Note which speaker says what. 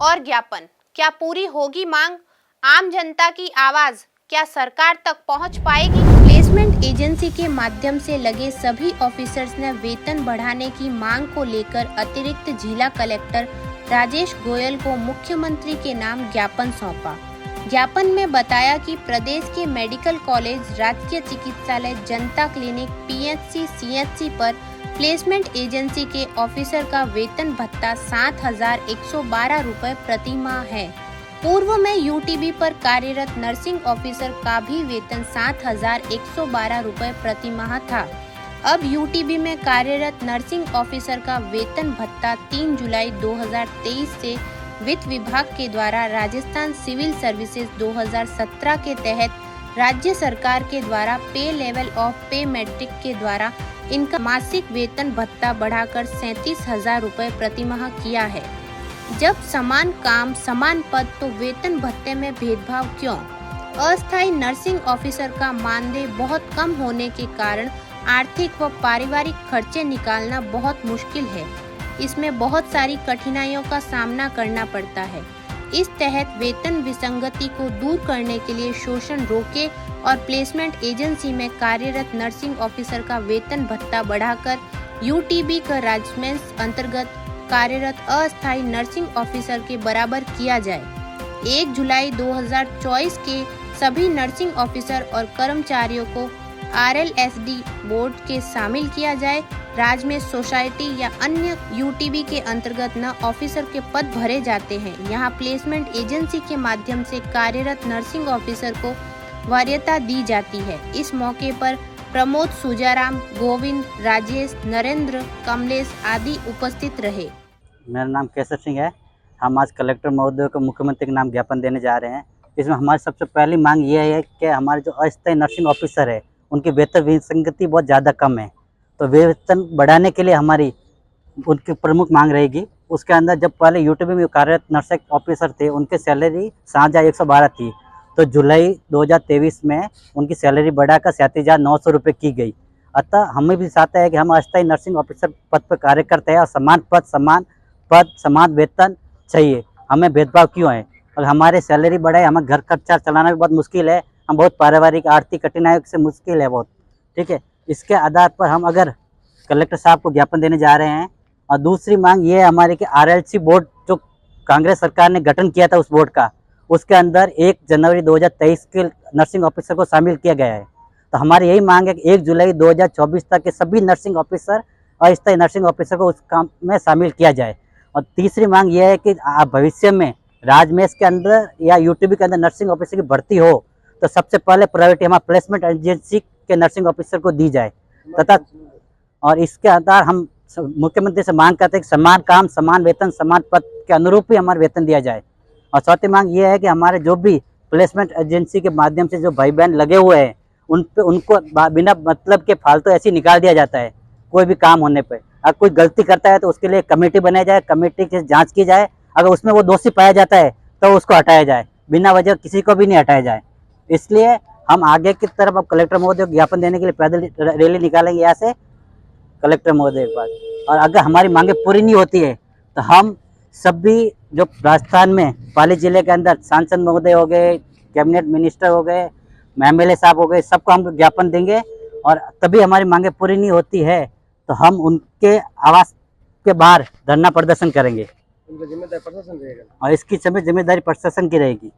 Speaker 1: और ज्ञापन, क्या पूरी होगी मांग? आम जनता की आवाज क्या सरकार तक पहुंच पाएगी? प्लेसमेंट एजेंसी के माध्यम से लगे सभी ऑफिसर्स ने वेतन बढ़ाने की मांग को लेकर अतिरिक्त जिला कलेक्टर राजेश गोयल को मुख्यमंत्री के नाम ज्ञापन सौंपा। ज्ञापन में बताया कि प्रदेश के मेडिकल कॉलेज, राजकीय चिकित्सालय, जनता क्लिनिक, पीएचसी, सीएचसी पर प्लेसमेंट एजेंसी के ऑफिसर का वेतन भत्ता 7,112 रुपए प्रति माह है। पूर्व में यूटीबी पर कार्यरत नर्सिंग ऑफिसर का भी वेतन 7,112 रुपए प्रति माह था। अब यूटीबी में कार्यरत नर्सिंग ऑफिसर का वेतन भत्ता 3 जुलाई 2023 से वित्त विभाग के द्वारा राजस्थान सिविल सर्विसेज 2017 के तहत राज्य सरकार के द्वारा पे लेवल ऑफ पे मैट्रिक के द्वारा इनका मासिक वेतन भत्ता बढ़ाकर 37,000 रुपए प्रति माह किया है। जब समान काम समान पद तो वेतन भत्ते में भेदभाव क्यों? अस्थायी नर्सिंग ऑफिसर का मानदेय बहुत कम होने के कारण आर्थिक व पारिवारिक खर्चे निकालना बहुत मुश्किल है। इसमें बहुत सारी कठिनाइयों का सामना करना पड़ता है। इस तहत वेतन विसंगति को दूर करने के लिए शोषण रोके और प्लेसमेंट एजेंसी में कार्यरत नर्सिंग ऑफिसर का वेतन भत्ता बढ़ाकर यूटीबी का राजमेंस अंतर्गत कार्यरत अस्थायी नर्सिंग ऑफिसर के बराबर किया जाए। 1 जुलाई 2024 के सभी नर्सिंग ऑफिसर और कर्मचारियों को आरएलएसडी बोर्ड के शामिल किया जाए। राज्य में सोसाइटी या अन्य यूटीबी के अंतर्गत न ऑफिसर के पद भरे जाते हैं। यहाँ प्लेसमेंट एजेंसी के माध्यम से कार्यरत नर्सिंग ऑफिसर को वरीयता दी जाती है। इस मौके पर प्रमोद, सुजाराम, गोविंद, राजेश, नरेंद्र, कमलेश आदि उपस्थित रहे।
Speaker 2: मेरा नाम केसर सिंह है। हम आज कलेक्टर महोदय को मुख्यमंत्री के नाम ज्ञापन देने जा रहे हैं। इसमें हमारी सबसे पहली मांग ये है कि हमारे जो अस्थायी नर्सिंग ऑफिसर है उनकी वेतन विसंगति बहुत ज़्यादा कम है, तो वेतन बढ़ाने के लिए हमारी उनकी प्रमुख मांग रहेगी। उसके अंदर जब पहले यूटीबी में कार्यरत नर्सिंग ऑफिसर थे उनकी सैलरी 7,112 थी, तो जुलाई 2023 में उनकी सैलरी बढ़ाकर 37,900 रुपये की गई। अतः हमें भी चाहता है कि हम अस्थायी नर्सिंग ऑफिसर पद पर कार्य करते हैं और समान पद समान वेतन चाहिए। हमें भेदभाव क्यों है? और हमारे सैलरी बढ़ाए, हमें घर खर्चा चलाना भी बहुत मुश्किल है। हम बहुत पारिवारिक आर्थिक कठिनाइयों से मुश्किल है बहुत, ठीक है। इसके आधार पर हम अगर कलेक्टर साहब को ज्ञापन देने जा रहे हैं। और दूसरी मांग ये है हमारी कि आरएलसी बोर्ड जो कांग्रेस सरकार ने गठन किया था उस बोर्ड का, उसके अंदर 1 जनवरी 2023 के नर्सिंग ऑफिसर को शामिल किया गया है। तो हमारी यही मांग है कि 1 जुलाई 2024 तक के सभी नर्सिंग ऑफिसर और अस्थायी नर्सिंग ऑफिसर को उस काम में शामिल किया जाए। और तीसरी मांग यह है कि भविष्य में राजमेश के अंदर या यूटीबी के अंदर नर्सिंग ऑफिसर की भर्ती हो तो सबसे पहले प्रायोरिटी हमारे प्लेसमेंट एजेंसी के नर्सिंग ऑफिसर को दी जाए तथा और इसके आधार हम मुख्यमंत्री से मांग करते हैं कि समान काम समान वेतन समान पद के अनुरूप ही हमारा वेतन दिया जाए। और चौथी मांग ये है कि हमारे जो भी प्लेसमेंट एजेंसी के माध्यम से जो भाई बहन लगे हुए हैं उनको बिना मतलब के फालतू ऐसे निकाल दिया जाता है। कोई भी काम होने पर अगर कोई गलती करता है तो उसके लिए कमेटी बनाई जाए, कमेटी की जाँच की जाए। अगर उसमें वो दोषी पाया जाता है तो उसको हटाया जाए, बिना वजह किसी को भी नहीं हटाया जाए। इसलिए हम आगे की तरफ अब कलेक्टर महोदय को ज्ञापन देने के लिए पैदल रैली निकालेंगे यहाँ से कलेक्टर महोदय के पास। और अगर हमारी मांगे पूरी नहीं होती है तो हम सभी जो राजस्थान में पाली जिले के अंदर सांसद महोदय हो गए, कैबिनेट मिनिस्टर हो गए, एमएलए साहब हो गए, सबको हम ज्ञापन देंगे। और तभी हमारी मांगे पूरी नहीं होती है तो हम उनके आवास के बाहर धरना प्रदर्शन करेंगे।
Speaker 3: उनका जिम्मेदारी प्रशासन रहेगा
Speaker 2: और इसकी जिम्मेदारी प्रशासन की रहेगी।